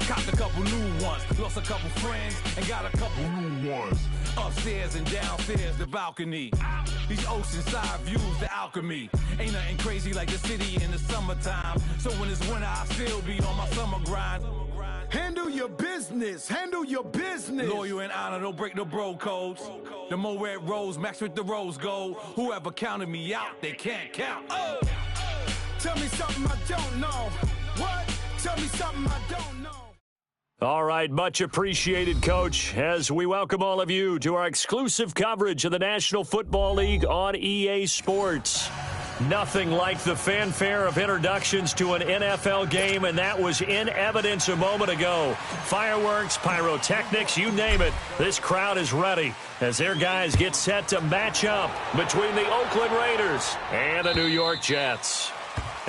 Copped a couple new ones, lost a couple friends, and got a couple new ones. Upstairs and downstairs, the balcony. These oceanside views, the alchemy. Ain't nothing crazy like the city in the summertime. So when it's winter, I still be on my summer grind. Handle your business, handle your business. Loyal and honor, don't break the bro codes. The more red rose, max with the rose gold. Whoever counted me out, they can't count. Oh! Tell me something I don't know. What? Tell me something I don't know. All right, much appreciated, Coach, as we welcome all of you to our exclusive coverage of the National Football League on EA Sports. Nothing like the fanfare of introductions to an NFL game, and that was in evidence a moment ago. Fireworks, pyrotechnics, you name it. This crowd is ready as their guys get set to match up between the Oakland Raiders and the New York Jets.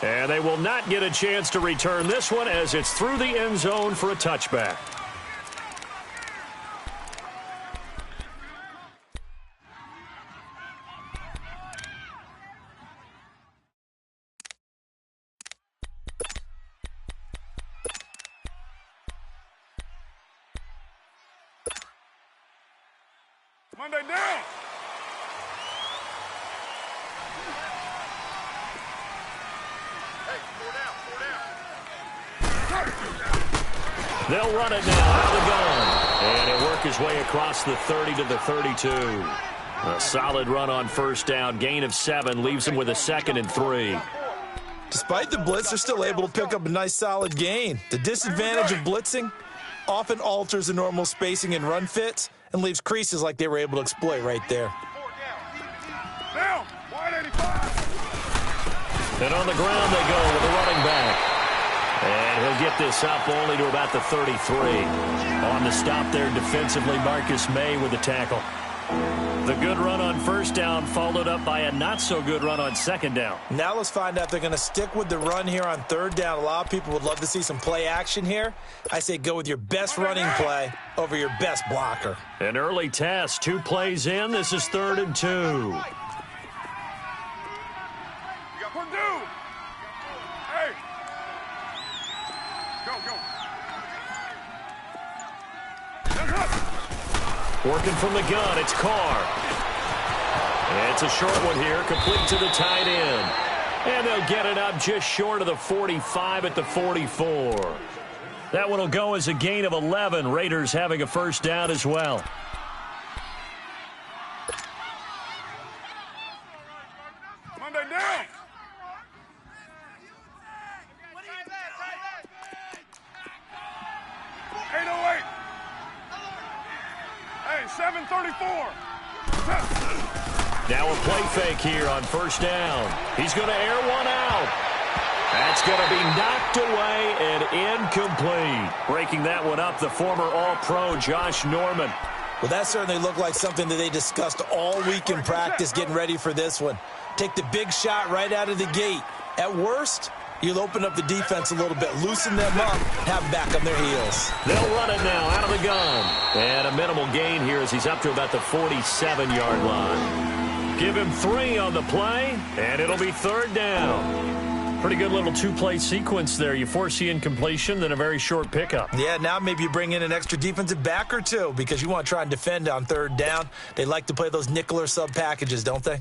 And they will not get a chance to return this one as it's through the end zone for a touchback. Monday down. They'll run it now out of the gun. And he'll work his way across the 30 to the 32. A solid run on first down. Gain of 7 leaves him with a 2nd and 3. Despite the blitz, they're still able to pick up a nice solid gain. The disadvantage of blitzing often alters the normal spacing and run fits and leaves creases like they were able to exploit right there. Down. 185. And on the ground they go with the running back. And he'll get this up only to about the 33. On the stop there defensively, Marcus May with the tackle. The good run on first down followed up by a not-so-good run on second down. Now let's find out if they're going to stick with the run here on third down. A lot of people would love to see some play action here. I say go with your best running play over your best blocker. An early test, 2 plays in. This is 3rd and 2. Working from the gun, it's Carr. It's a short one here, complete to the tight end. And they'll get it up just short of the 45 at the 44. That one will go as a gain of 11. Raiders having a first down as well. Monday down. Hey, 7:34. Now a play fake here on first down. He's going to air one out. That's going to be knocked away and incomplete. Breaking that one up, the former All-Pro Josh Norman. Well, that certainly looked like something that they discussed all week in practice getting ready for this one. Take the big shot right out of the gate. At worst, you'll open up the defense a little bit, loosen them up, have them back on their heels. They'll run it now out of the gun. And a minimal gain here as he's up to about the 47-yard line. Give him 3 on the play, and it'll be 3rd down. Pretty good little 2-play sequence there. You force the incompletion, then a very short pickup. Yeah, now maybe you bring in an extra defensive back or 2 because you want to try and defend on 3rd down. They like to play those nickel or sub packages, don't they?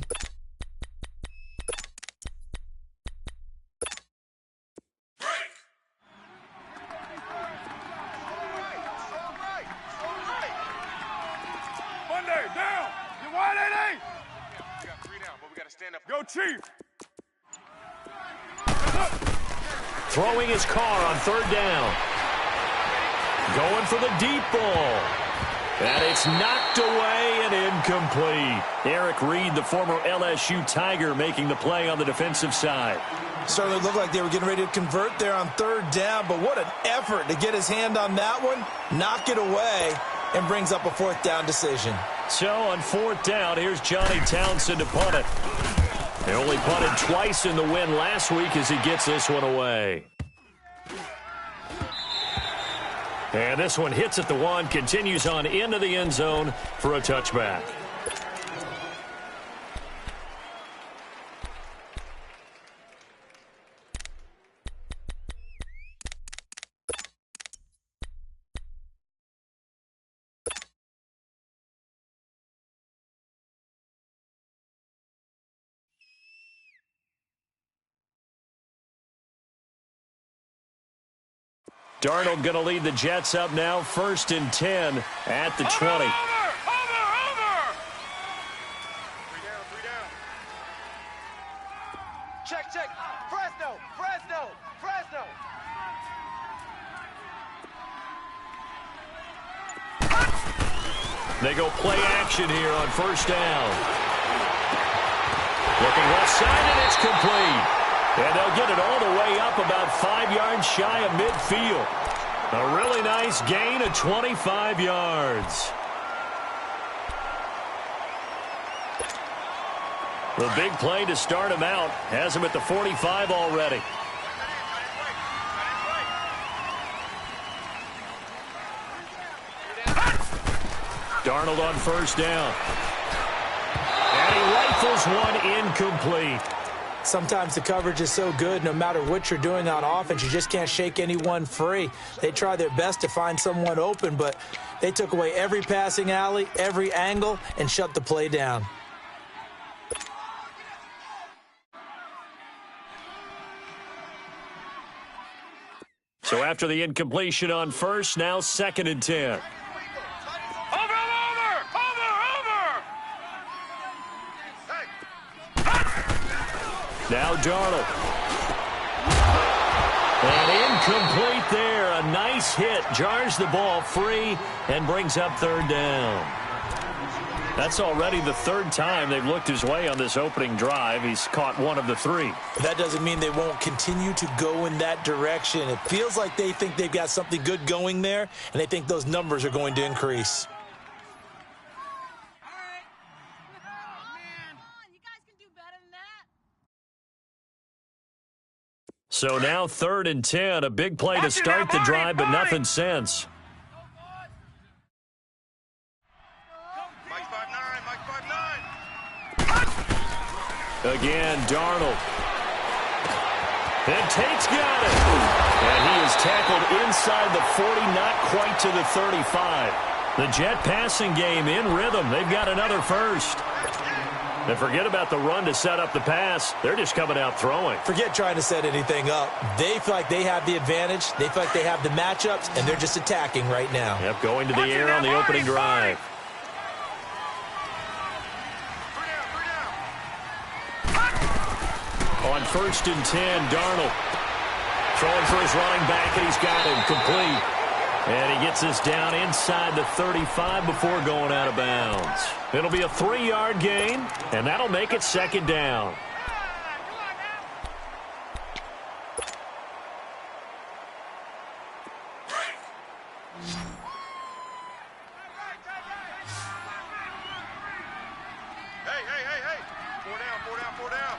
Go, Chief. Throwing his car on 3rd down. Going for the deep ball. And it's knocked away and incomplete. Eric Reed, the former LSU Tiger, making the play on the defensive side. Certainly looked like they were getting ready to convert there on 3rd down, but what an effort to get his hand on that one, knock it away, and brings up a 4th down decision. So on 4th down, here's Johnny Townsend to punt it. They only punted twice in the win last week as he gets this one away. And this one hits at the 1, continues on into the end zone for a touchback. Darnold going to lead the Jets up now, 1st and 10 at the 20. Over! Three down. Check. Fresno. They go play action here on 1st down. Looking left side, and it's complete. And they'll get it all the way up about 5 yards shy of midfield. A really nice gain of 25 yards. The big play to start him out has him at the 45 already. Darnold on 1st down. And he rifles one incomplete. Sometimes the coverage is so good, no matter what you're doing on offense, you just can't shake anyone free. They try their best to find someone open, but they took away every passing alley, every angle, and shut the play down. So after the incompletion on 1st, now 2nd and 10. Now Darnold. And incomplete there. A nice hit. Jars the ball free and brings up 3rd down. That's already the 3rd time they've looked his way on this opening drive. He's caught one of the 3. That doesn't mean they won't continue to go in that direction. It feels like they think they've got something good going there, and they think those numbers are going to increase. So now 3rd and 10, a big play to start the drive, but nothing since. Mike 5'9". Again, Darnold. And Tate's got it. And he is tackled inside the 40, not quite to the 35. The Jet passing game in rhythm. They've got another first. And forget about the run to set up the pass. They're just coming out throwing. Forget trying to set anything up. They feel like they have the advantage. They feel like they have the matchups, and they're just attacking right now. Yep, going to the air on the opening drive. On 1st and 10, Darnold throwing for his running back, and he's got him complete. And he gets us down inside the 35 before going out of bounds. It'll be a 3-yard gain, and that'll make it 2nd down. Hey. 4 down.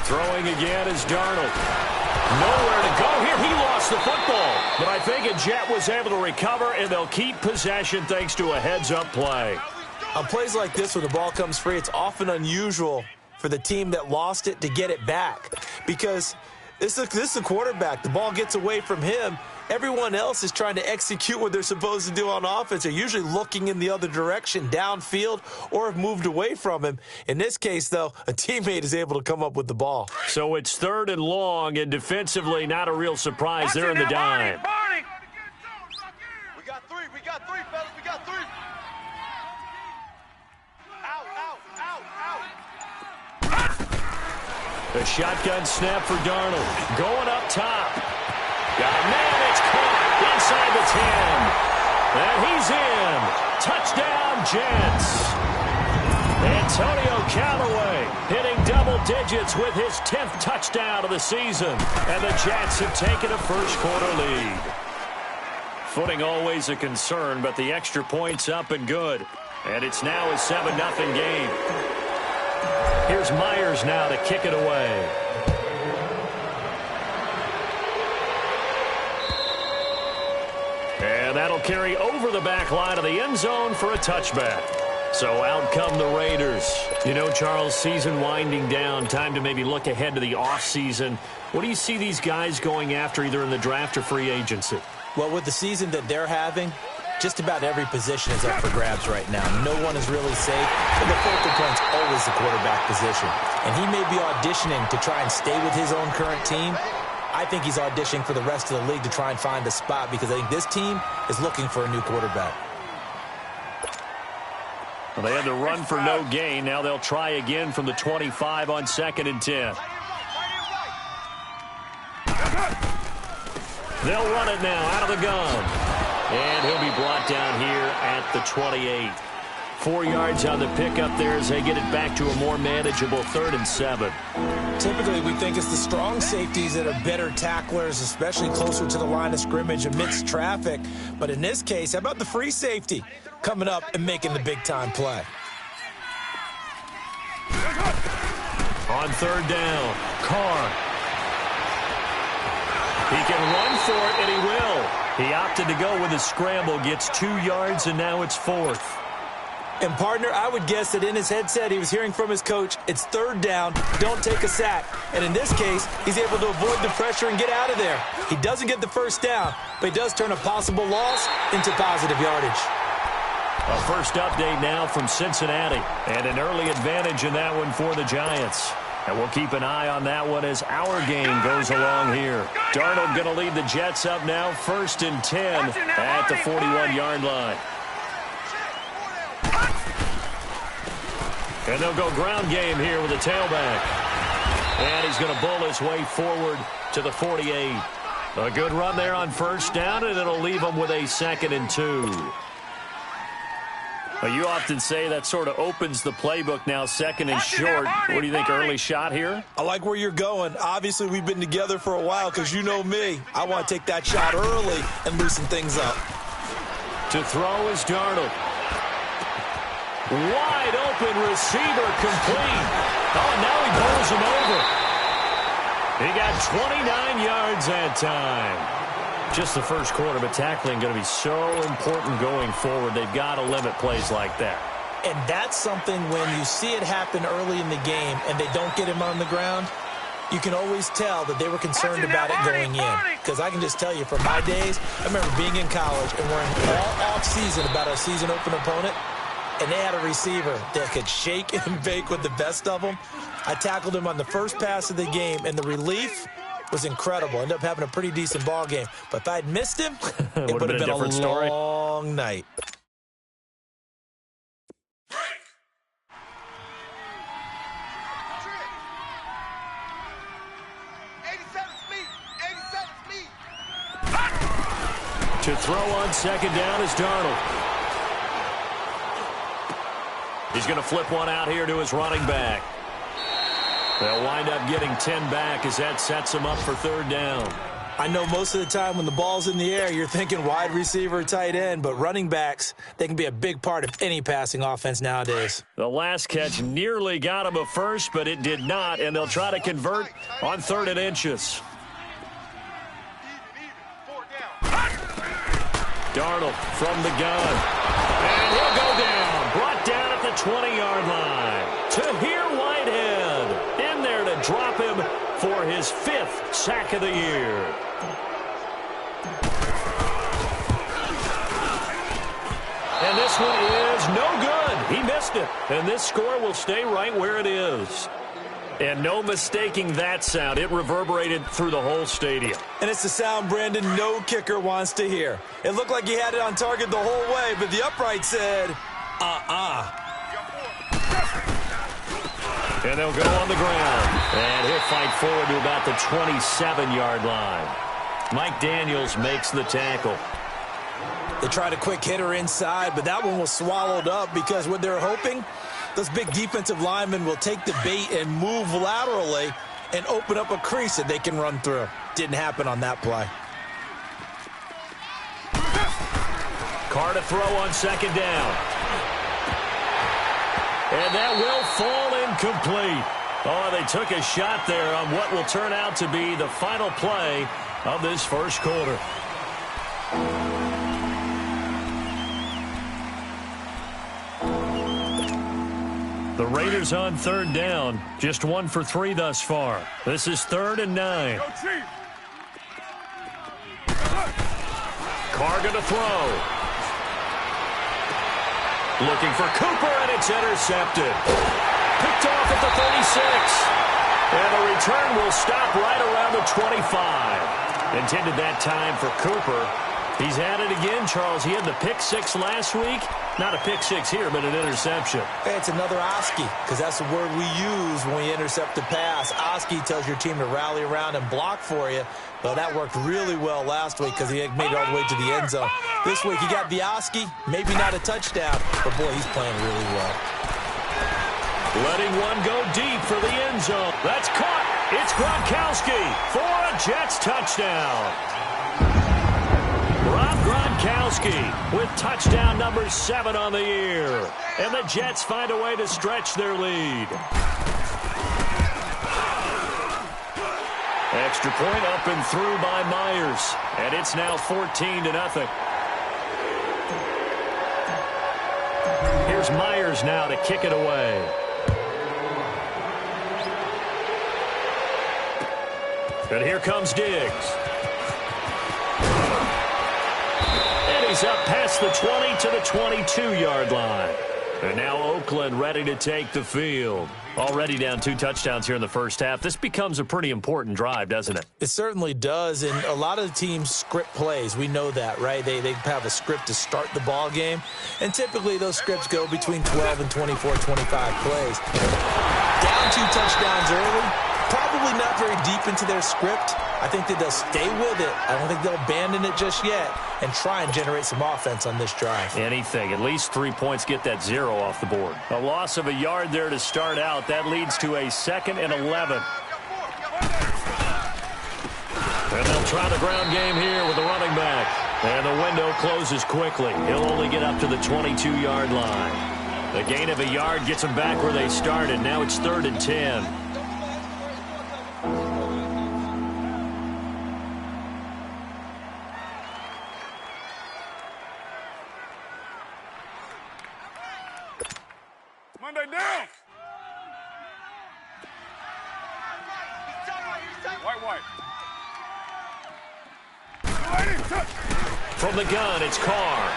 Throwing again is Darnold. Nowhere to go here. He lost the football. But I think a Jet was able to recover, and they'll keep possession thanks to a heads-up play. On plays like this, when the ball comes free, it's often unusual for the team that lost it to get it back. Because this is a quarterback. The ball gets away from him. Everyone else is trying to execute what they're supposed to do on offense. They're usually looking in the other direction, downfield, or have moved away from him. In this case, though, a teammate is able to come up with the ball. So it's 3rd and long, and defensively, not a real surprise there in the dime. We got three, fellas. We got 3. Out. The shotgun snap for Darnold. Going up top. Got a man, it's caught inside the 10. And he's in. Touchdown, Jets. Antonio Callaway hitting double digits with his 10th touchdown of the season. And the Jets have taken a first-quarter lead. Footing always a concern, but the extra point's up and good. And it's now a 7-0 game. Here's Myers now to kick it away. And that'll carry over the back line of the end zone for a touchback. So out come the Raiders. You know, Charles, season winding down, time to maybe look ahead to the offseason. What do you see these guys going after either in the draft or free agency? Well, with the season that they're having, just about every position is up for grabs right now. No one is really safe, but the focal point's always the quarterback position. And he may be auditioning to try and stay with his own current team, I think he's auditioning for the rest of the league to try and find a spot because I think this team is looking for a new quarterback. Well, they had to run for no gain. Now they'll try again from the 25 on 2nd and 10. They'll run it now out of the gun. And he'll be brought down here at the 28. 4 yards on the pickup there as they get it back to a more manageable 3rd and 7. Typically, we think it's the strong safeties that are better tacklers, especially closer to the line of scrimmage amidst traffic. But in this case, how about the free safety coming up and making the big-time play? On 3rd down, Carr. He can run for it, and he will. He opted to go with a scramble, gets 2 yards, and now it's 4th. And, partner, I would guess that in his headset he was hearing from his coach, it's 3rd down, don't take a sack. And in this case, he's able to avoid the pressure and get out of there. He doesn't get the 1st down, but he does turn a possible loss into positive yardage. A first update now from Cincinnati, and an early advantage in that one for the Giants. And we'll keep an eye on that one as our game goes along here. Darnold going to lead the Jets up now, 1st and 10 at the 41-yard line. And they'll go ground game here with a tailback. And he's going to bull his way forward to the 48. A good run there on 1st down, and it'll leave him with a 2nd and 2. Well, you often say that sort of opens the playbook now, 2nd and short. What do you think, early shot here? I like where you're going. Obviously, we've been together for a while because you know me. I want to take that shot early and loosen things up. To throw is Darnold. Wide open receiver complete. Oh, now he bowls him over. He got 29 yards that time. Just the first quarter, but tackling going to be so important going forward. They've got to limit plays like that. And that's something when you see it happen early in the game and they don't get him on the ground, you can always tell that they were concerned about it going in. Because I can just tell you from my days, I remember being in college and worrying all off-season about our season open opponent. And they had a receiver that could shake and bake with the best of them. I tackled him on the first pass of the game, and the relief was incredible. Ended up having a pretty decent ball game. But if I'd missed him, it would have been a different story. Long night. To throw on 2nd down is Darnold. He's going to flip one out here to his running back. They'll wind up getting 10 back as that sets them up for 3rd down. I know most of the time when the ball's in the air, you're thinking wide receiver, tight end, but running backs, they can be a big part of any passing offense nowadays. The last catch nearly got him a first, but it did not, and they'll try to convert on 3rd and inches. Darnold from the gun. And he'll go down. Brought down at the 20-yard line. To here, Whitehead. In there to drop him for his 5th sack of the year. And this one is no good. He missed it. And this score will stay right where it is. And no mistaking that sound. It reverberated through the whole stadium. And it's the sound Brandon no kicker wants to hear. It looked like he had it on target the whole way, but the upright said, And they'll go on the ground. And he'll fight forward to about the 27-yard line. Mike Daniels makes the tackle. They tried a quick hitter inside, but that one was swallowed up because what they're hoping, those big defensive linemen will take the bait and move laterally and open up a crease that they can run through. Didn't happen on that play. Carr to throw on 2nd down. And that will fall incomplete. Oh, they took a shot there on what will turn out to be the final play of this first quarter. The Raiders on 3rd down. Just 1 for 3 thus far. This is 3rd and 9. Carr going to throw. Looking for Cooper, and it's intercepted. Picked off at the 36. And the return will stop right around the 25. Intended that time for Cooper. He's had it again, Charles. He had the pick six last week. Not a pick six here, but an interception. Hey, it's another Oski, because that's the word we use when we intercept the pass. Oski tells your team to rally around and block for you. Well, that worked really well last week because he made it all the way to the end zone. This week, he got the Oski, maybe not a touchdown, but, boy, he's playing really well. Letting one go deep for the end zone. That's caught. It's Gronkowski for a Jets touchdown. Rob Gronkowski with touchdown number 7 on the year. And the Jets find a way to stretch their lead. Extra point up and through by Myers. And it's now 14-0. Here's Myers now to kick it away. And here comes Diggs. And he's up past the 20 to the 22-yard line. And now Oakland ready to take the field. Already down 2 touchdowns here in the first half. This becomes a pretty important drive, doesn't it? It certainly does, and a lot of the teams script plays. We know that, right? They have a script to start the ball game, and typically those scripts go between 12 and 24, 25 plays. Down 2 touchdowns early, probably not very deep into their script. I think that they'll stay with it. I don't think they'll abandon it just yet and try and generate some offense on this drive. Anything. At least 3 points, get that 0 off the board. A loss of a yard there to start out. That leads to a 2nd and 11. And they'll try the ground game here with the running back. And the window closes quickly. He'll only get up to the 22-yard line. The gain of a yard gets them back where they started. Now it's 3rd and 10. Monday down. White. From the gun, it's Carr.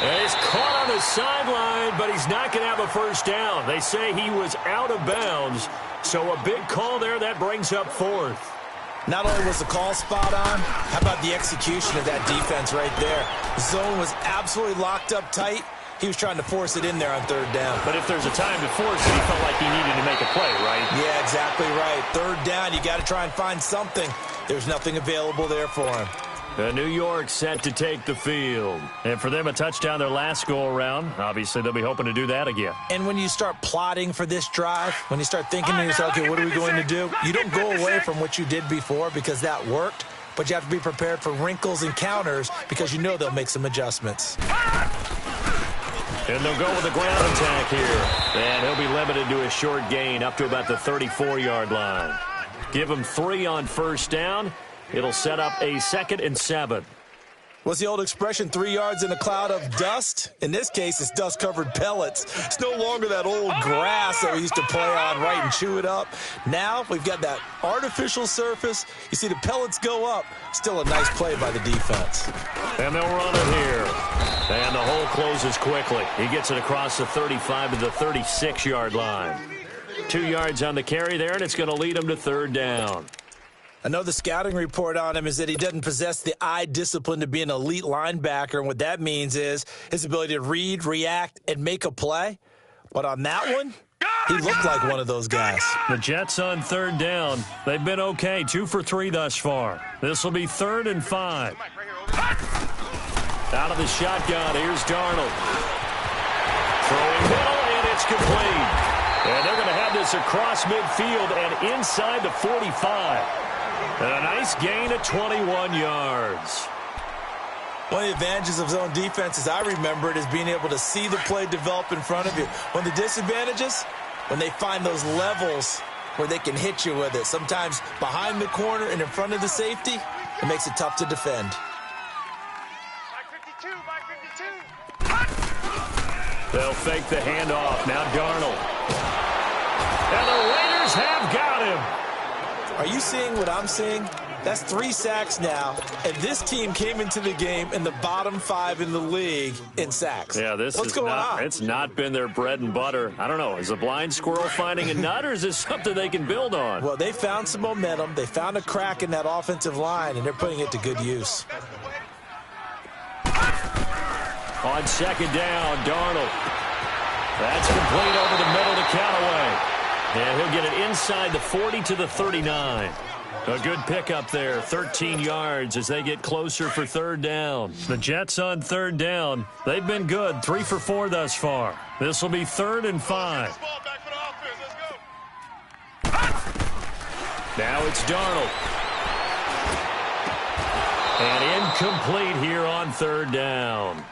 And he's caught on the sideline, but he's not going to have a first down. They say he was out of bounds, so a big call there. That brings up 4th. Not only was the call spot on, how about the execution of that defense right there? The zone was absolutely locked up tight. He was trying to force it in there on 3rd down. But if there's a time to force it, he felt like he needed to make a play, right? Yeah, exactly right. 3rd down, you got to try and find something. There's nothing available there for him. New York set to take the field. And for them, a touchdown their last go-around. Obviously, they'll be hoping to do that again. And when you start plotting for this drive, when you start thinking to yourself, okay, what are we going to do? You don't go away from what you did before because that worked, but you have to be prepared for wrinkles and counters because you know they'll make some adjustments. And they'll go with the ground attack here. And he'll be limited to a short gain up to about the 34-yard line. Give him 3 on first down. It'll set up a 2nd and 7. What's the old expression, 3 yards in a cloud of dust? In this case, it's dust-covered pellets. It's no longer that old grass that we used to play on, right, and chew it up. Now we've got that artificial surface. You see the pellets go up. Still a nice play by the defense. And they'll run it here. And the hole closes quickly. He gets it across the 35 to the 36-yard line. 2 yards on the carry there, and it's going to lead him to 3rd down. I know the scouting report on him is that he doesn't possess the eye discipline to be an elite linebacker, and what that means is his ability to read, react, and make a play. But on that one, he looked like one of those guys. The Jets on 3rd down. They've been okay, 2 for 3 thus far. This will be 3rd and 5. Out of the shotgun, here's Darnold. Throwing middle, and it's complete. And they're going to have this across midfield and inside the 45. And a nice gain of 21 yards. One of the advantages of zone defense, as I remember it, is being able to see the play develop in front of you. One of the disadvantages, when they find those levels where they can hit you with it. Sometimes behind the corner and in front of the safety, it makes it tough to defend. By 52. They'll fake the handoff. Now Darnold. And the Raiders have got him. Are you seeing what I'm seeing? That's 3 sacks now, and this team came into the game in the bottom 5 in the league in sacks. Yeah, What's going on? It's not been their bread and butter. I don't know. Is a blind squirrel finding a nut, or is this something they can build on? Well, they found some momentum. They found a crack in that offensive line, and they're putting it to good use. On second down, Darnold. That's complete over the middle to Callaway. And he'll get it inside the 40 to the 39. A good pickup there, 13 yards as they get closer for third down. The Jets on third down. They've been good, 3 for 4 thus far. This will be 3rd and 5. Now it's Darnold. And incomplete here on third down.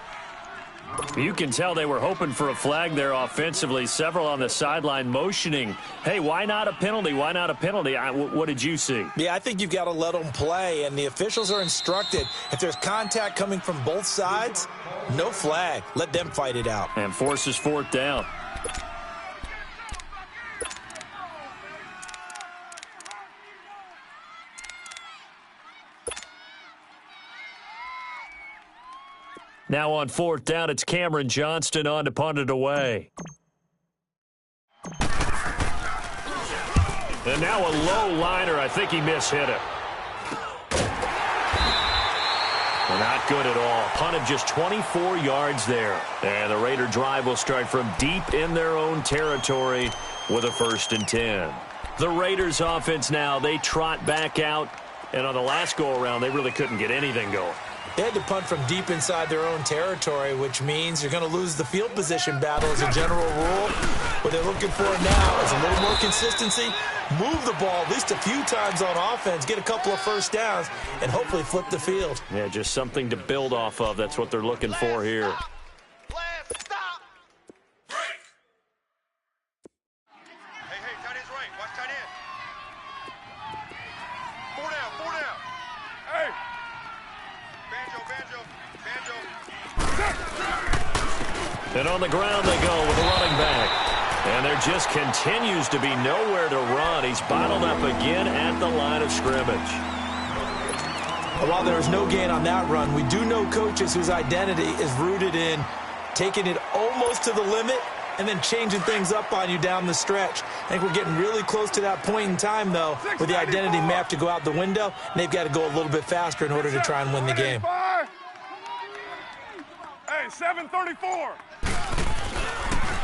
You can tell they were hoping for a flag there offensively. Several on the sideline motioning, hey, why not a penalty? Why not a penalty? What did you see? Yeah, I think you've got to let them play, and the officials are instructed. If there's contact coming from both sides, no flag. Let them fight it out. And forces 4th down. Now on 4th down, it's Cameron Johnston on to punt it away. And now a low liner. I think he mishit it. Not good at all. Punted just 24 yards there. And the Raider drive will start from deep in their own territory with a 1st and 10. The Raiders offense now, they trot back out. And on the last go-around, they really couldn't get anything going. They had to punt from deep inside their own territory, which means you're going to lose the field position battle as a general rule. What they're looking for now is a little more consistency, move the ball at least a few times on offense, get a couple of 1st downs, and hopefully flip the field. Yeah, just something to build off of. That's what they're looking for here. Stop. Break. Hey, tight end's right. Watch tight end. 4 down. Hey. Banjo. And on the ground they go with a running back. And there just continues to be nowhere to run. He's bottled up again at the line of scrimmage. While there was no gain on that run, we do know coaches whose identity is rooted in taking it almost to the limit and then changing things up on you down the stretch. I think we're getting really close to that point in time, though, where the identity may have to go out the window, and they've got to go a little bit faster in order to try and win the game. Hey, 7:34.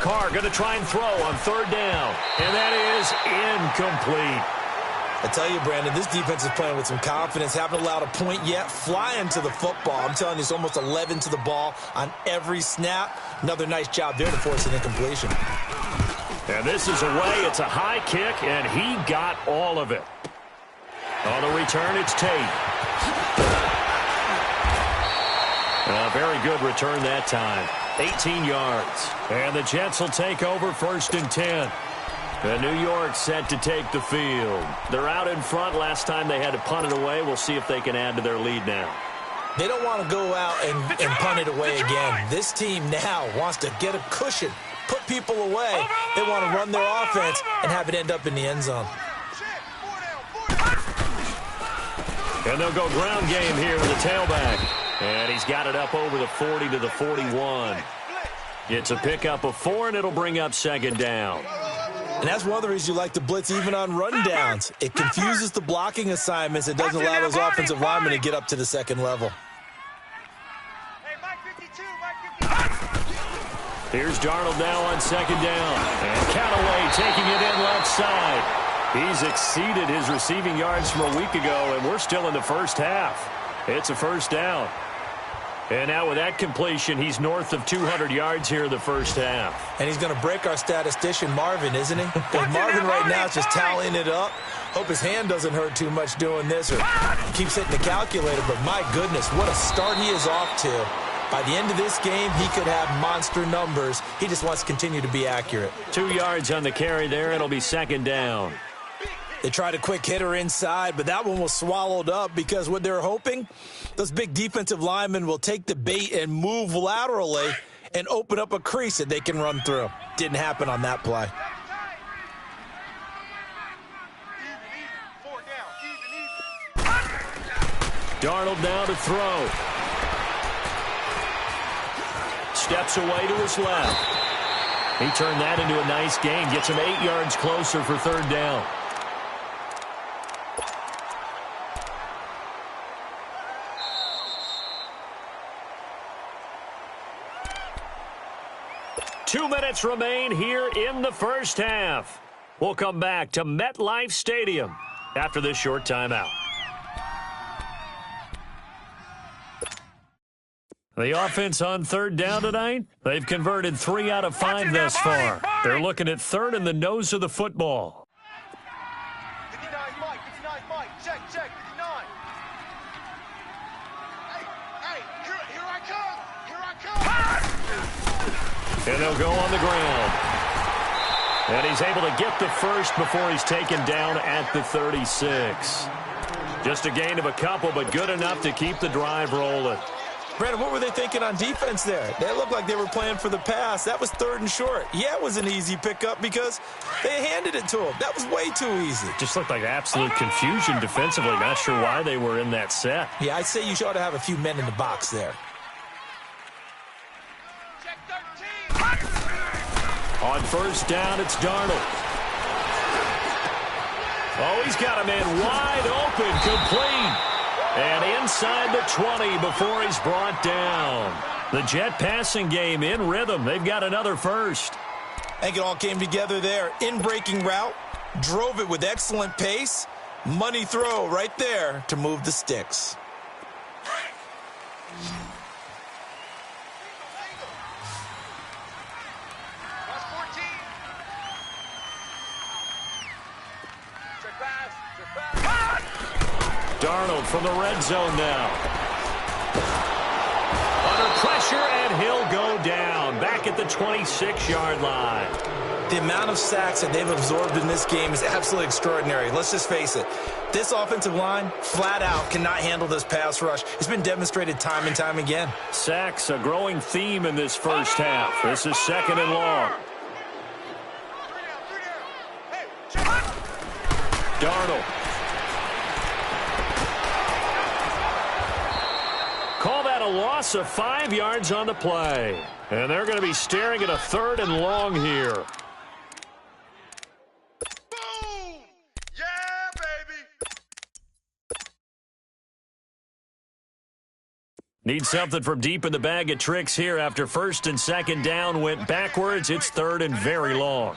Carr going to try and throw on 3rd down. And that is incomplete. I tell you, Brandon, this defense is playing with some confidence. Haven't allowed a point yet. Flying to the football. I'm telling you, it's almost 11 to the ball on every snap. Another nice job there to force an incompletion. And this is away. It's a high kick, and he got all of it. On the return, it's Tate. A very good return that time. 18 yards. And the Jets will take over 1st and 10. And New York set to take the field. They're out in front. Last time they had to punt it away. We'll see if they can add to their lead now. They don't want to go out and punt it away again. This team now wants to get a cushion, put people away. They want to run their offense and have it end up in the end zone. And they'll go ground game here with the tailback. And he's got it up over the 40 to the 41. It's a pickup of 4, and it'll bring up 2nd down. And that's one of the reasons you like to blitz even on rundowns. It confuses the blocking assignments. It doesn't allow those offensive linemen to get up to the 2nd level. Here's Darnold now on 2nd down. And Callaway taking it in left side. He's exceeded his receiving yards from a week ago, and we're still in the 1st half. It's a 1st down. And now with that completion, he's north of 200 yards here in the 1st half. And he's going to break our statistician, Marvin, isn't he? Because Marvin right now is just tallying it up. Hope his hand doesn't hurt too much doing this or keeps hitting the calculator. But my goodness, what a start he is off to. By the end of this game, he could have monster numbers. He just wants to continue to be accurate. 2 yards on the carry there. It'll be 2nd down. They tried a quick hitter inside, but that one was swallowed up because what they're hoping, those big defensive linemen will take the bait and move laterally and open up a crease that they can run through. Didn't happen on that play. Darnold now to throw. Steps away to his left. He turned that into a nice gain. Gets him 8 yards closer for third down. Two minutes remain here in the first half. We'll come back to MetLife Stadium after this short timeout. The offense on third down tonight, they've converted 3 out of 5 thus far. They're looking at third in the nose of the football. 59 Mike, 59 Mike, check, 59. Hey, here I come. And they'll go on the ground. And he's able to get the first before he's taken down at the 36. Just a gain of a couple, but good enough to keep the drive rolling. Brandon, what were they thinking on defense there? They looked like they were playing for the pass. That was 3rd and short. Yeah, it was an easy pickup because they handed it to him. That was way too easy. Just looked like absolute confusion defensively. Not sure why they were in that set. Yeah, I'd say you ought to have a few men in the box there. Check 13. On first down, it's Darnold. Oh, he's got a man wide open, complete. And inside the 20 before he's brought down. The Jet passing game in rhythm. They've got another first. I think it all came together there. In-breaking route, drove it with excellent pace. Money throw right there to move the sticks. That's 14. Check pass. Darnold from the red zone now. Under pressure, and he'll go down. Back at the 26-yard line. The amount of sacks that they've absorbed in this game is absolutely extraordinary. Let's just face it. This offensive line, flat out, cannot handle this pass rush. It's been demonstrated time and time again. Sacks, a growing theme in this first half. This is 2nd and long. 3 down. Hey, check. Darnold. Call that a loss of 5 yards on the play. And they're going to be staring at a 3rd and long here. Boom! Yeah, baby! Need something from deep in the bag of tricks here after 1st and 2nd down went backwards. It's 3rd and very long.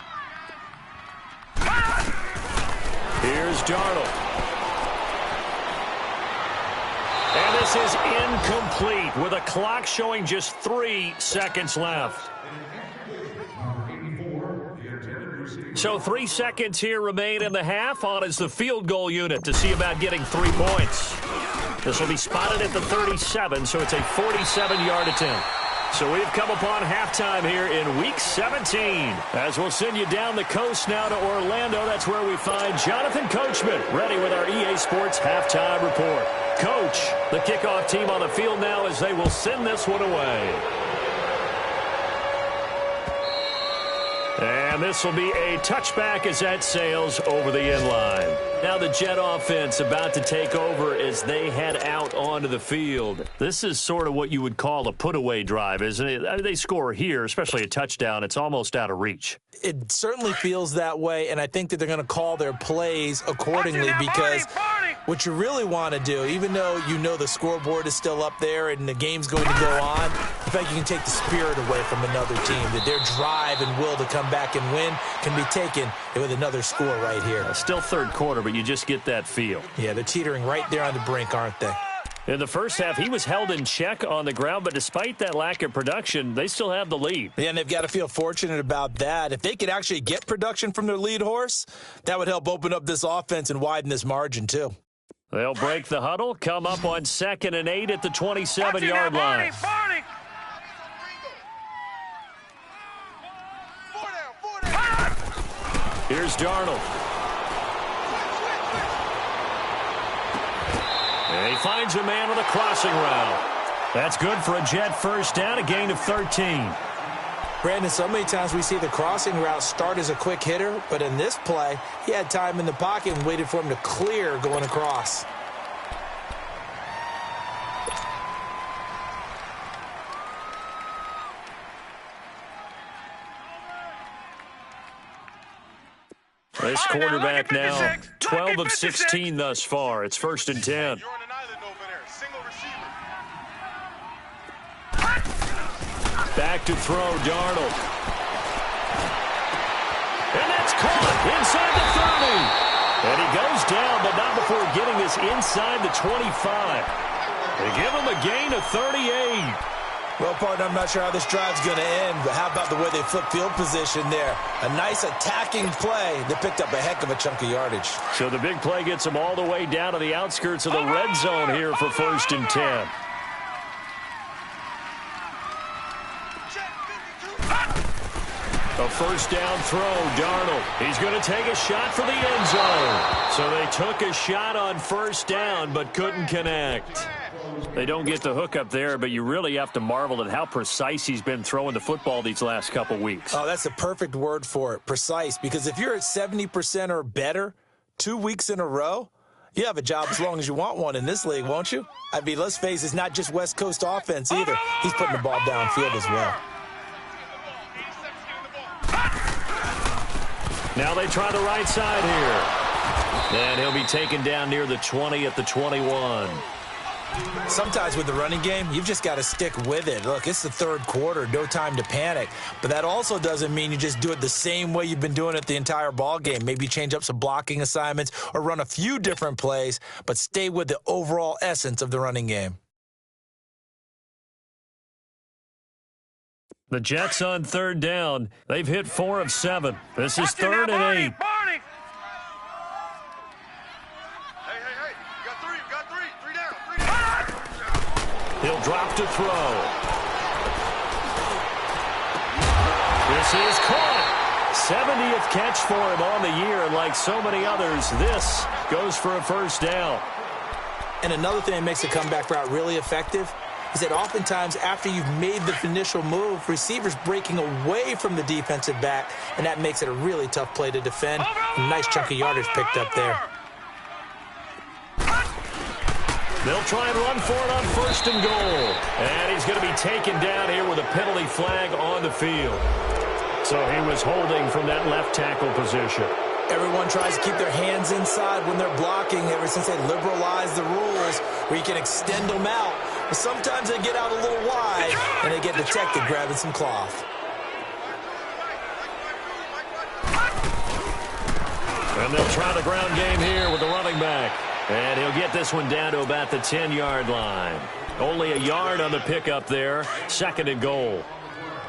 Here's Darnold. And this is incomplete with a clock showing just 3 seconds left. So 3 seconds here remain in the half. On is the field goal unit to see about getting 3 points. This will be spotted at the 37, so it's a 47-yard attempt. So we've come upon halftime here in Week 17. As we'll send you down the coast now to Orlando, that's where we find Jonathan Coachman ready with our EA Sports Halftime Report. Coach, the kickoff team on the field now as they will send this one away. And this will be a touchback as that sails over the end line. Now the Jet offense about to take over as they head out onto the field. This is sort of what you would call a put-away drive, isn't it? I mean, they score here, especially a touchdown. It's almost out of reach. It certainly feels that way, and I think that they're going to call their plays accordingly because what you really want to do, even though you know the scoreboard is still up there and the game's going to go on, in fact, you can take the spirit away from another team, that their drive and will to come back and win can be taken with another score right here. Still 3rd quarter, but you just get that feel. Yeah, they're teetering right there on the brink, aren't they? In the first half, he was held in check on the ground, but despite that lack of production, they still have the lead. Yeah, and they've got to feel fortunate about that. If they could actually get production from their lead horse, that would help open up this offense and widen this margin, too. They'll break the huddle, come up on 2nd and 8 at the 27-yard line. 4 down. Here's Darnold. And he finds a man with a crossing route. That's good for a Jet first down, a gain of 13. Brandon, so many times we see the crossing route start as a quick hitter, but in this play, he had time in the pocket and waited for him to clear going across. This quarterback now 12 of 16 thus far. It's 1st and 10. You're on an island over there. Single receiver. Back to throw, Darnold. And that's caught inside the 30. And he goes down, but not before getting this inside the 25. They give him a gain of 38. Well, partner, I'm not sure how this drive's going to end, but how about the way they flip field position there? A nice attacking play that picked up a heck of a chunk of yardage. So the big play gets them all the way down to the outskirts of the red zone here for 1st and 10. A 1st down throw, Darnold. He's going to take a shot for the end zone. So they took a shot on 1st down, but couldn't connect. They don't get the hook up there, but you really have to marvel at how precise he's been throwing the football these last couple weeks. Oh, that's the perfect word for it, precise. Because if you're at 70% or better 2 weeks in a row, you have a job as long as you want one in this league, won't you? I mean, let's face it, it's not just West Coast offense either. He's putting the ball downfield as well. Now they try the right side here. And he'll be taken down near the 20 at the 21. Sometimes with the running game, you've just got to stick with it. Look, it's the 3rd quarter, no time to panic. But that also doesn't mean you just do it the same way you've been doing it the entire ball game. Maybe change up some blocking assignments or run a few different plays, but stay with the overall essence of the running game. The Jets on 3rd down. They've hit 4 of 7. This is 3rd and 8. Barney! Hey. You got three. Three down. He'll drop to throw. This is caught. 70th catch for him on the year, and like so many others, this goes for a 1st down. And another thing that makes the comeback route really effective is that oftentimes after you've made the initial move, receivers breaking away from the defensive back, and that makes it a really tough play to defend. A nice chunk of yardage picked up there. They'll try and run for it on 1st and goal. And he's going to be taken down here with a penalty flag on the field. So he was holding from that left tackle position. Everyone tries to keep their hands inside when they're blocking ever since they liberalized the rules where you can extend them out. But sometimes they get out a little wide, and they get detected grabbing some cloth. And they'll try the ground game here with the running back. And he'll get this one down to about the 10-yard line. Only a yard on the pickup there. 2nd and goal.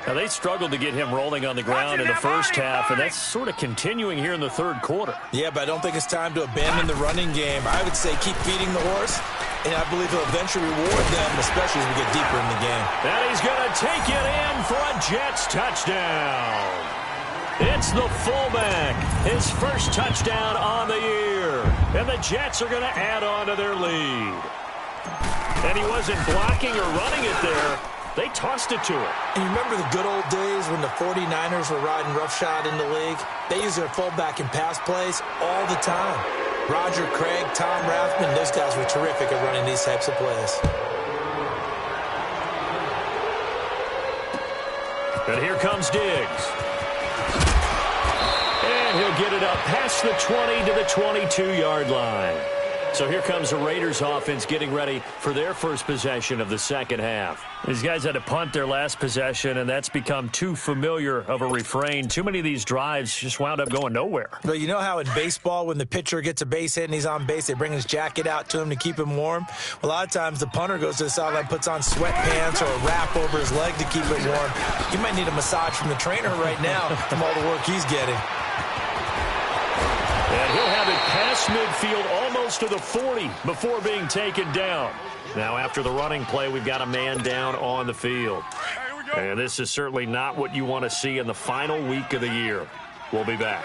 Now, they struggled to get him rolling on the ground in the first half, and that's sort of continuing here in the 3rd quarter. Yeah, but I don't think it's time to abandon the running game. I would say keep feeding the horse, and I believe he'll eventually reward them, especially as we get deeper in the game. And he's going to take it in for a Jets touchdown. It's the fullback, his 1st touchdown on the year. And the Jets are going to add on to their lead. And he wasn't blocking or running it there. They tossed it to him. And you remember the good old days when the 49ers were riding roughshod in the league? They use their fullback in pass plays all the time. Roger Craig, Tom Rathman, those guys were terrific at running these types of plays. And here comes Diggs. And he'll get it up past the 20 to the 22-yard line. So here comes the Raiders offense getting ready for their first possession of the 2nd half. These guys had to punt their last possession, and that's become too familiar of a refrain. Too many of these drives just wound up going nowhere. Well, you know how in baseball when the pitcher gets a base hit and he's on base, they bring his jacket out to him to keep him warm? Well, a lot of times the punter goes to the sideline, puts on sweatpants or a wrap over his leg to keep it warm. You might need a massage from the trainer right now from all the work he's getting. And he'll have it past midfield almost to the 40 before being taken down. Now after the running play, we've got a man down on the field. And this is certainly not what you want to see in the final week of the year. We'll be back.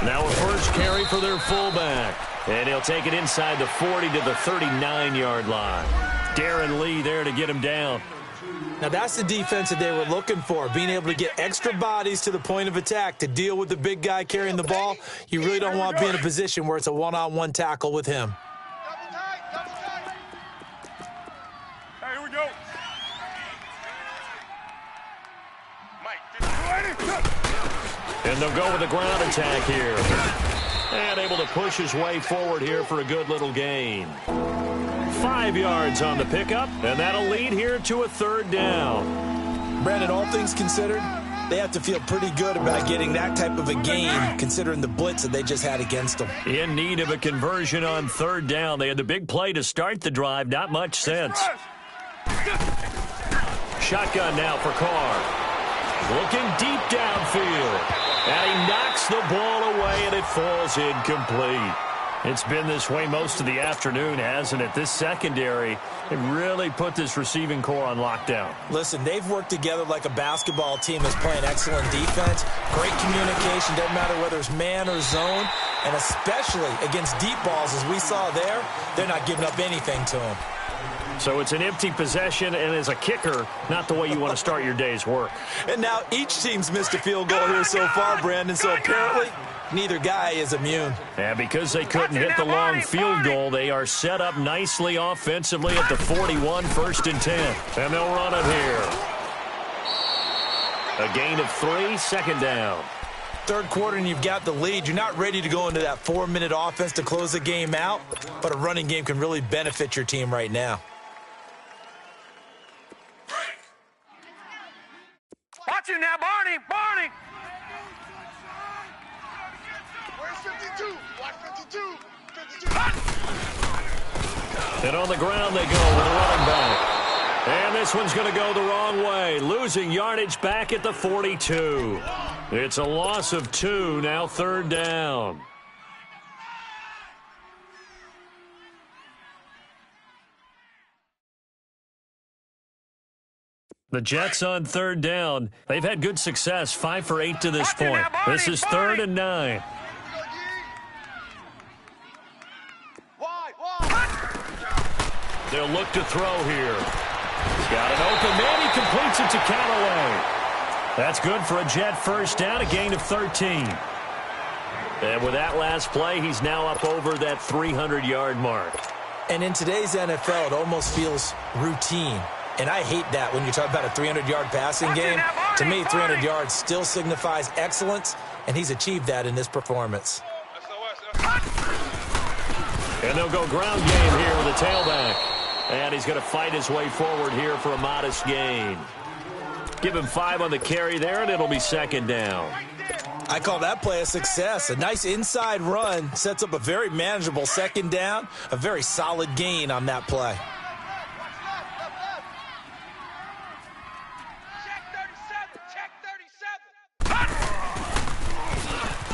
Now a first carry for their fullback. And he'll take it inside the 40 to the 39-yard line. Darren Lee there to get him down. Now, that's the defense that they were looking for, being able to get extra bodies to the point of attack to deal with the big guy carrying the ball. You really don't want to be in a position where it's a one-on-one tackle with him. Double tight. Hey, here we go. Mike, And they'll go with a ground attack here. And able to push his way forward here for a good little gain. 5 yards on the pickup, and that'll lead here to a third down. Brandon, all things considered, they have to feel pretty good about getting that type of a gain, considering the blitz that they just had against them. In need of a conversion on third down. They had the big play to start the drive. Not much sense. Shotgun now for Carr. Looking deep downfield. And he knocks the ball away, and it falls incomplete. It's been this way most of the afternoon, hasn't it? This secondary, it really put this receiving core on lockdown. Listen, they've worked together like a basketball team that's playing excellent defense. Great communication, doesn't matter whether it's man or zone. And especially against deep balls, as we saw there, they're not giving up anything to them. So it's an empty possession, and as a kicker, not the way you want to start your day's work. And now each team's missed a field goal here so far, Brandon, so apparently neither guy is immune. And because they couldn't hit the long field goal, they are set up nicely offensively at the 41, 1st and 10. And they'll run it here. A gain of 3, second down. Third quarter and you've got the lead. You're not ready to go into that 4-minute offense to close the game out, but a running game can really benefit your team right now. Watch it now, Barney! Barney! Where's 52? Watch 52! 52! And on the ground they go with a running back. And this one's going to go the wrong way. Losing yardage back at the 42. It's a loss of 2, now third down. The Jets on third down. They've had good success, 5 for 8 to this point. This is 3rd and 9. They'll look to throw here. He's got an open man. He completes it to Callaway. That's good for a Jet first down, a gain of 13. And with that last play, he's now up over that 300-yard mark. And in today's NFL, it almost feels routine. And I hate that when you talk about a 300-yard passing game. To me, 300 yards still signifies excellence, and he's achieved that in this performance. And they'll go ground game here with a tailback. And he's going to fight his way forward here for a modest gain. Give him 5 on the carry there, and it'll be second down. I call that play a success. A nice inside run sets up a very manageable second down, a very solid gain on that play.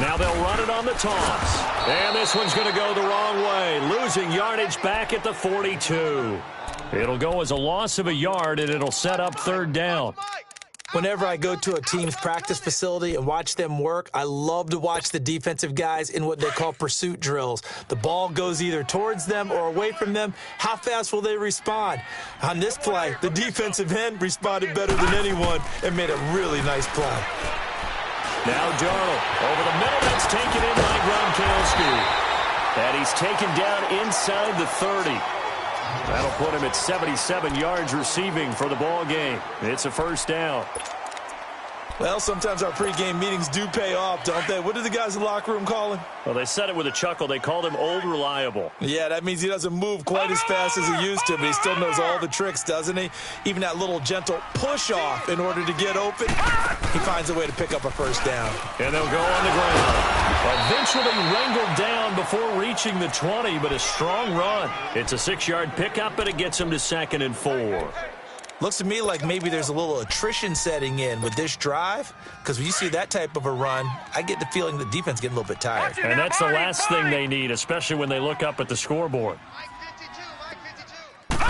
Now they'll run it on the toss. And this one's going to go the wrong way. Losing yardage back at the 42. It'll go as a loss of a yard, and it'll set up third down. Whenever I go to a team's practice facility and watch them work, I love to watch the defensive guys in what they call pursuit drills. The ball goes either towards them or away from them. How fast will they respond? On this play, the defensive end responded better than anyone and made a really nice play. Now Darnold over the middle. That's taken in by Gronkowski. And he's taken down inside the 30. That'll put him at 77 yards receiving for the ball game. It's a first down. Well, sometimes our pregame meetings do pay off, don't they? What do the guys in the locker room call him? Well, they said it with a chuckle. They called him Old Reliable. Yeah, that means he doesn't move quite as fast as he used to, but he still knows all the tricks, doesn't he? Even that little gentle push-off in order to get open, he finds a way to pick up a first down. And they'll go on the ground. Eventually wrangled down before reaching the 20, but a strong run. It's a 6-yard pickup, and it gets him to 2nd and 4. Looks to me like maybe there's a little attrition setting in with this drive, because when you see that type of a run, I get the feeling the defense getting a little bit tired. And that's the last thing they need, especially when they look up at the scoreboard. And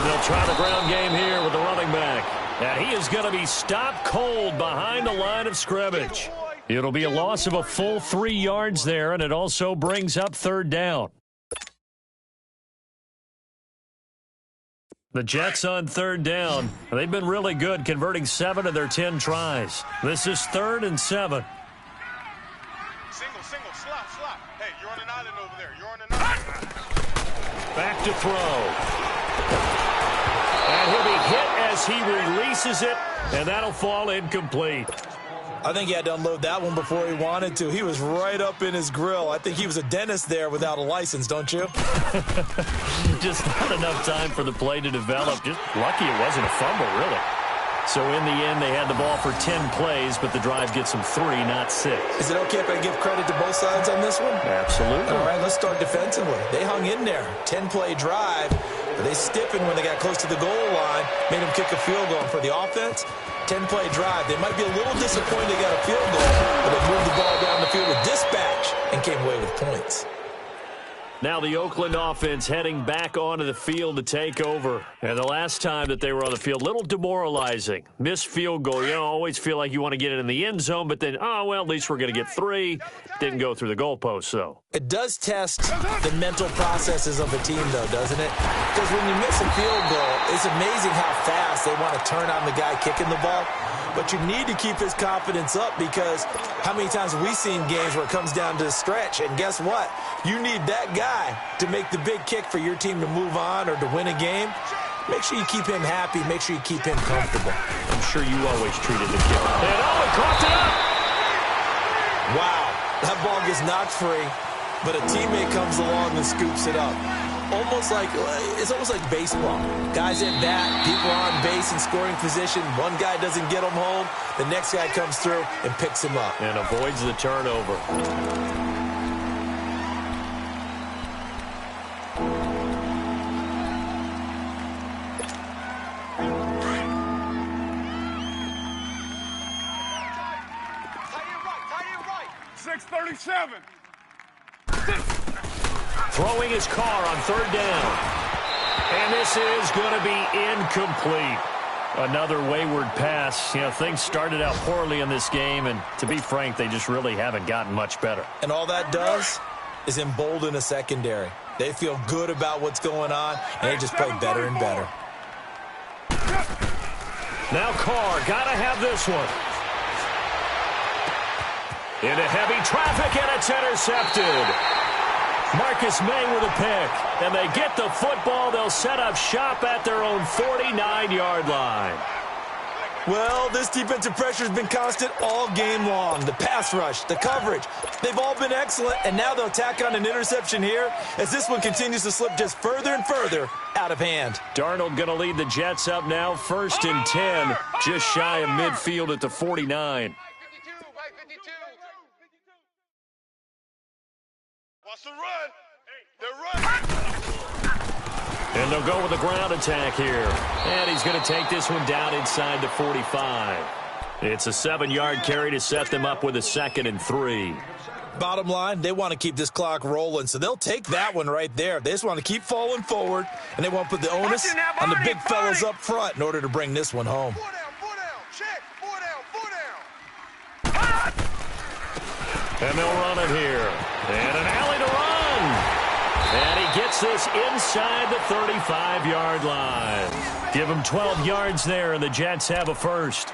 they'll try the ground game here with the running back. And he is going to be stopped cold behind the line of scrimmage. It'll be a loss of a full 3 yards there, and it also brings up third down. The Jets on third down. They've been really good, converting 7 of their 10 tries. This is 3rd and 7. Single, slot. Hey, you're on an island over there. You're on an island. Back to throw. And he'll be hit as he releases it, and that'll fall incomplete. I think he had to unload that one before he wanted to. He was right up in his grill. I think he was a dentist there without a license, don't you? Just not enough time for the play to develop. Just lucky it wasn't a fumble, really. So in the end, they had the ball for 10 plays, but the drive gets them 3, not 6. Is it okay if I give credit to both sides on this one? Absolutely. All right, let's start defensively. They hung in there. 10-play drive. But they stiffened when they got close to the goal line, made them kick a field goal. And for the offense, 10-play drive. They might be a little disappointed they got a field goal, but they moved the ball down the field with dispatch and came away with points. Now the Oakland offense heading back onto the field to take over. And the last time that they were on the field, a little demoralizing. Missed field goal. You know, always feel like you want to get it in the end zone, but then, oh, well, at least we're going to get 3. Didn't go through the goalpost, though. It does test the mental processes of a team, though, doesn't it? Because when you miss a field goal, it's amazing how fast they want to turn on the guy kicking the ball. But you need to keep his confidence up because how many times have we seen games where it comes down to the stretch? And guess what? You need that guy to make the big kick for your team to move on or to win a game. Make sure you keep him happy. Make sure you keep him comfortable. I'm sure you always treated the kid. And oh, it caught it up! Wow, that ball gets knocked free, but a teammate comes along and scoops it up. It's almost like baseball. Guys at bat, people on base in scoring position. One guy doesn't get him home. The next guy comes through and picks him up. And avoids the turnover. Tight end right. 637. Throwing his car on 3rd down. And this is going to be incomplete. Another wayward pass. You know, things started out poorly in this game, and to be frank, they just really haven't gotten much better. And all that does is embolden a secondary. They feel good about what's going on, and they just play better and better. Now Carr, gotta have this one. Into heavy traffic, and it's intercepted. Marcus May with a pick, and they get the football. They'll set up shop at their own 49-yard line. Well, this defensive pressure has been constant all game long. The pass rush, the coverage, they've all been excellent, and now they'll tack on an interception here as this one continues to slip just further and further out of hand. Darnold going to lead the Jets up now, 1st and 10, just shy of midfield at the 49. What's the run? They're running. And they'll go with the ground attack here. And he's going to take this one down inside the 45. It's a 7-yard carry to set them up with a 2nd and 3. Bottom line, they want to keep this clock rolling, so they'll take that one right there. They just want to keep falling forward, and they want to put the onus on the big fellas up front in order to bring this one home. 4 down, check. 4 down. And they'll run it here. And an alley to run. And he gets this inside the 35-yard line. Give him 12 yards there, and the Jets have a first.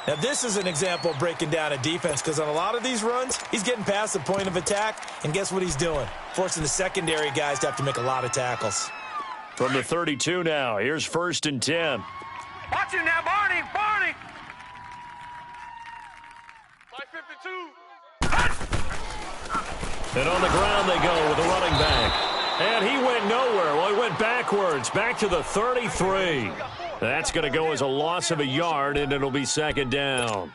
Now, this is an example of breaking down a defense because on a lot of these runs, he's getting past the point of attack, and guess what he's doing? Forcing the secondary guys to have to make a lot of tackles. From the 32 now, here's 1st and 10. Watch it now, Barney. 552. And on the ground they go with a running back. And he went nowhere. Well, he went backwards, back to the 33. That's going to go as a loss of a yard, and it'll be 2nd down.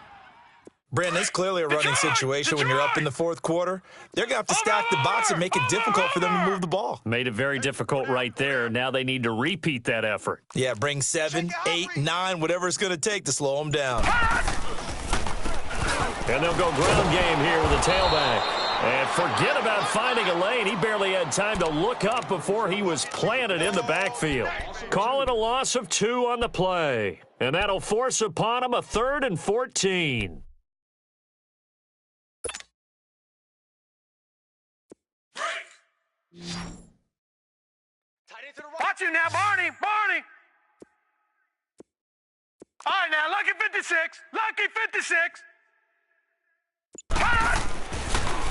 Brandon, it's clearly a running situation when you're up in the 4th quarter. They're going to have to stack the box and make it difficult for them to move the ball. Made it very difficult right there. Now they need to repeat that effort. Yeah, bring 7, 8, 9, whatever it's going to take to slow them down. And they'll go ground game here with a tailback. And forget about finding a lane. He barely had time to look up before he was planted in the backfield. Call it a loss of 2 on the play. And that'll force upon him a 3rd and 14. Watch it now, Barney. All right, now, lucky 56.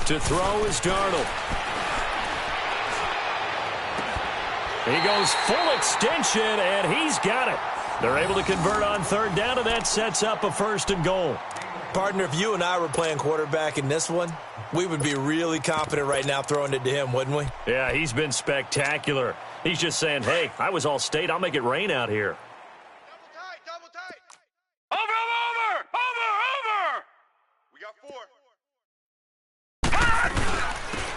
To throw is Darnold. He goes full extension, and he's got it. They're able to convert on 3rd down, and that sets up a 1st and goal. Partner, if you and I were playing quarterback in this one, we would be really confident right now throwing it to him, wouldn't we? Yeah, he's been spectacular. He's just saying, hey, I was all state. I'll make it rain out here. Double tight. Over. We got 4.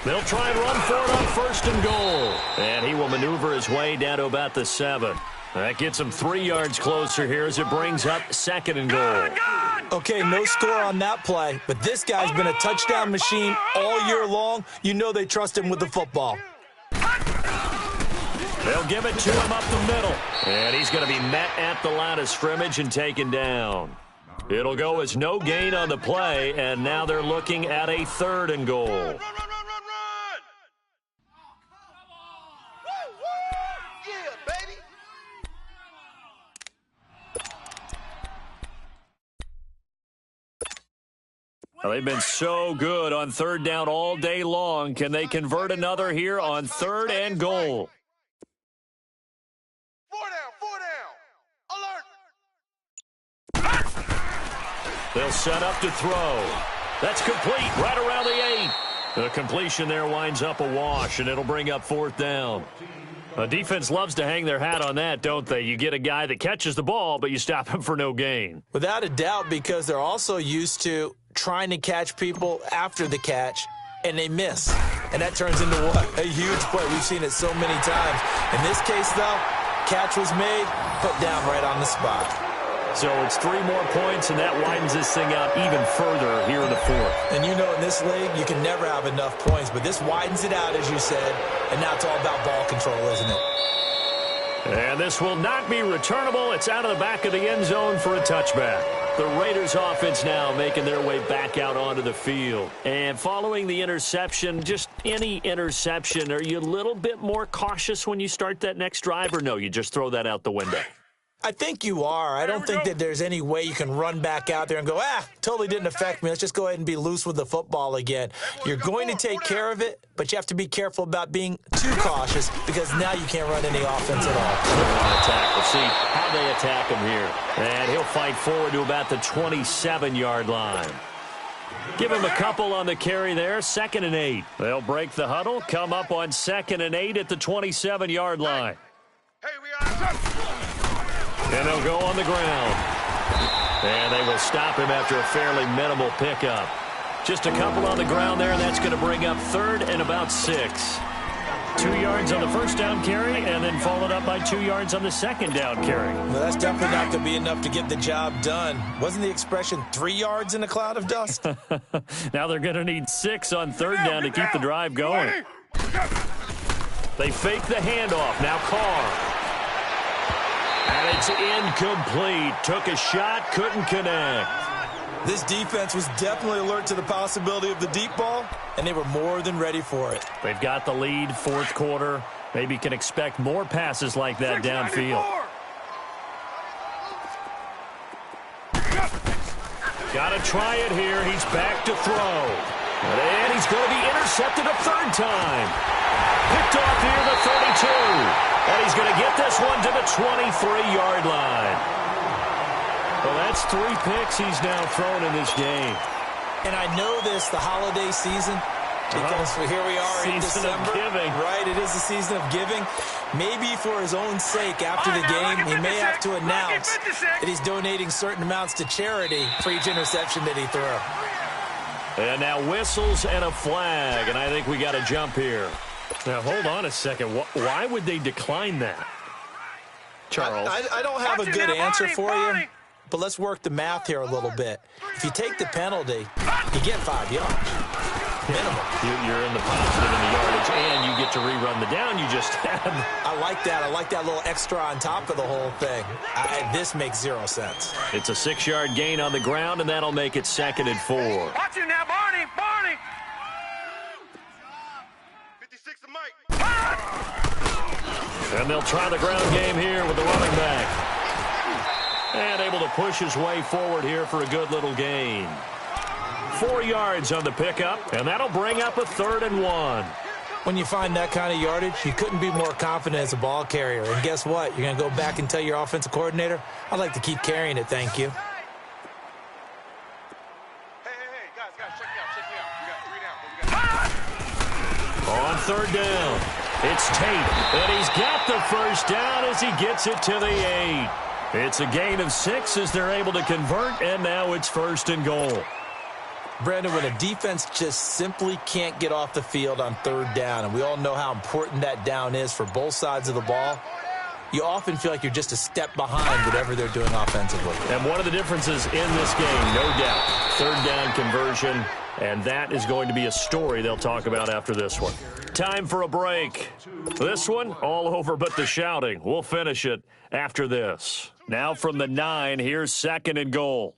They'll try and run for it on 1st and goal. And he will maneuver his way down to about the 7. That gets him 3 yards closer here as it brings up 2nd and goal. Okay, no score on that play, but this guy's been a touchdown machine all year long. You know they trust him with the football. They'll give it to him up the middle. And he's going to be met at the line of scrimmage and taken down. It'll go as no gain on the play, and now they're looking at a 3rd and goal. Run. Yeah, baby. Well, they've been so good on 3rd down all day long. Can they convert another here on 3rd and goal? 4 down. Alert. They'll set up to throw. That's complete right around the 8. The completion there winds up a wash, and it'll bring up 4th down. The defense loves to hang their hat on that, don't they? You get a guy that catches the ball, but you stop him for no gain. Without a doubt, because they're also used to trying to catch people after the catch, and they miss. And that turns into what? A huge play. We've seen it so many times. In this case, though, catch was made, put down right on the spot. So it's 3 more points, and that widens this thing out even further here in the 4th. And you know in this league, you can never have enough points, but this widens it out, as you said, and now it's all about ball control, isn't it? And this will not be returnable. It's out of the back of the end zone for a touchback. The Raiders offense now making their way back out onto the field. And following the interception, just any interception, are you a little bit more cautious when you start that next drive, or no, you just throw that out the window? I think you are. I don't think that there's any way you can run back out there and go, totally didn't affect me. Let's just go ahead and be loose with the football again. You're going to take care of it, but you have to be careful about being too cautious because now you can't run any offense at all. We'll see how they attack him here. And he'll fight forward to about the 27-yard line. Give him a couple on the carry there, 2nd and 8. They'll break the huddle, come up on 2nd and 8 at the 27-yard line. Hey, we got And they'll go on the ground. And they will stop him after a fairly minimal pickup. Just a couple on the ground there, and that's going to bring up 3rd and about 6. 2 yards on the 1st down carry, and then followed up by 2 yards on the 2nd down carry. Well, that's definitely not going to be enough to get the job done. Wasn't the expression 3 yards in a cloud of dust? Now they're going to need 6 on 3rd down to keep the drive going. They fake the handoff. Now Carr. And it's incomplete. Took a shot, couldn't connect. This defense was definitely alert to the possibility of the deep ball, and they were more than ready for it. They've got the lead, 4th quarter. Maybe can expect more passes like that downfield. Got to try it here. He's back to throw. And he's going to be intercepted a 3rd time. Picked off here the 32. And he's going to get this one to the 23-yard line. Well, that's 3 picks he's now thrown in this game. And I know this, the holiday season, because here we are in December. Giving. Right, it is the season of giving. Maybe for his own sake after the game, he may have to announce that he's donating certain amounts to charity for each interception that he threw. And now whistles and a flag, and I think we got a jump here. Now, hold on a second. Why would they decline that? Charles? I don't have a good answer for you, but let's work the math here a little bit. If you take the penalty, you get 5 yards. Minimum. You're in the positive in the yardage, and you get to rerun the down you just had. I like that. I like that little extra on top of the whole thing. This makes 0 sense. It's a 6-yard gain on the ground, and that'll make it 2nd and 4. Watch him now, Barney. 56 to Mike. And they'll try the ground game here with the running back. And able to push his way forward here for a good little gain. 4 yards on the pickup, and that'll bring up a 3rd and 1. When you find that kind of yardage, you couldn't be more confident as a ball carrier. And guess what? You're going to go back and tell your offensive coordinator, I'd like to keep carrying it, thank you. On third down, it's Tate, and he's got the first down as he gets it to the 8. It's a gain of 6 as they're able to convert, and now it's 1st and goal. Brandon, when a defense just simply can't get off the field on third down, and we all know how important that down is for both sides of the ball, you often feel like you're just a step behind whatever they're doing offensively. And one of the differences in this game, no doubt, third down conversion, and that is going to be a story they'll talk about after this one. Time for a break. This one, all over but the shouting. We'll finish it after this. Now from the 9, here's 2nd and goal.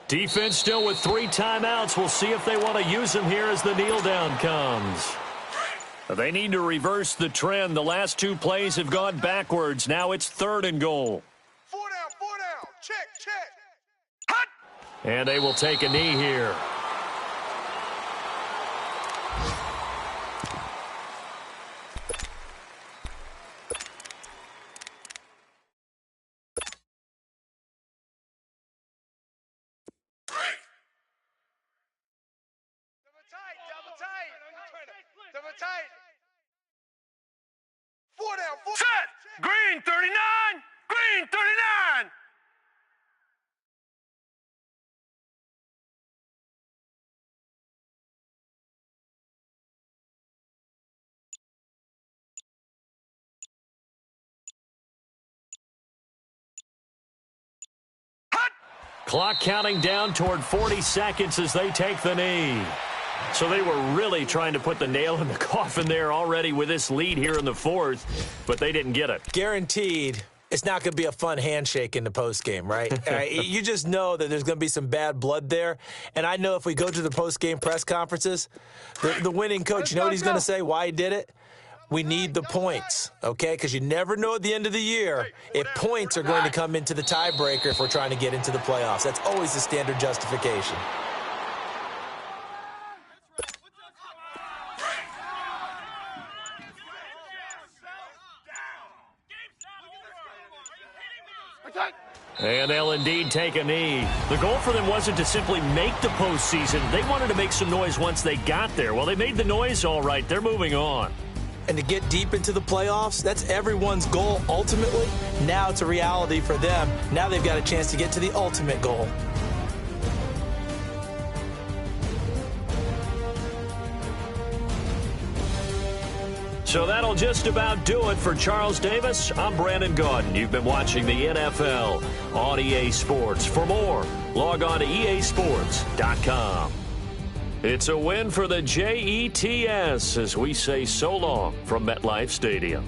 Defense still with 3 timeouts. We'll see if they want to use them here as the kneel down comes. They need to reverse the trend. The last 2 plays have gone backwards. Now it's 3rd and goal. 4 down. Check. And they will take a knee here. Double tight. 4 down. Set. Green 39. Green 39. Clock counting down toward 40 seconds as they take the knee. So they were really trying to put the nail in the coffin there already with this lead here in the 4th, but they didn't get it. Guaranteed, it's not going to be a fun handshake in the postgame, right? You just know that there's going to be some bad blood there. And I know if we go to the postgame press conferences, the winning coach, you know what he's going to say, why he did it? We need the points, okay? Because you never know at the end of the year if points are going to come into the tiebreaker if we're trying to get into the playoffs. That's always the standard justification. And they'll indeed take a knee. The goal for them wasn't to simply make the postseason. They wanted to make some noise once they got there. Well, they made the noise all right. They're moving on. And to get deep into the playoffs, that's everyone's goal ultimately. Now it's a reality for them. Now they've got a chance to get to the ultimate goal. So that'll just about do it for Charles Davis. I'm Brandon Gaudin. You've been watching the NFL on EA Sports. For more, log on to easports.com. It's a win for the Jets as we say so long from MetLife Stadium.